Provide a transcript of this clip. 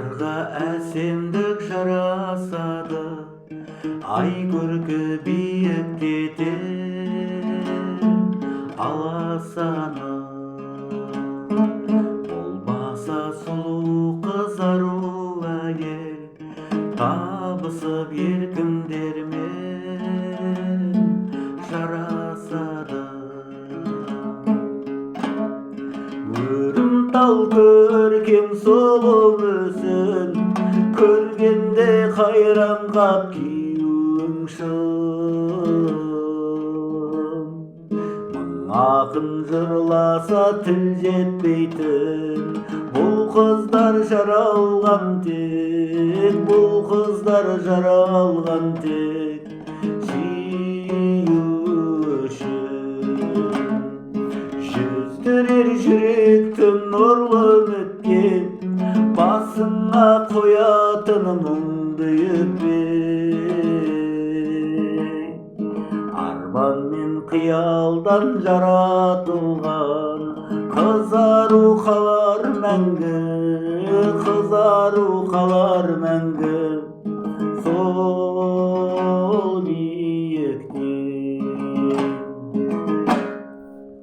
Жарға әсемдік жарасады, ай көркі биіктете аласаны. Болмаса сұлу қызару әйел, табысып еркіндермен жарасады. Өрім тал көркем сұлу мүсін, көргенде қайран қап күйеуің шын. Мың ақын жырласа тіл жетпейтін, бұл қыздар жаралған тек, бұл қыздар жаралған тек сүйу үшін. Жүздірер жүректің нұрлы үмітке, басыңа қоятын мұңды өкпе. Арман мен қиялдан жаратылған, қызару қалар мәңгі, қызару қалар мәңгі.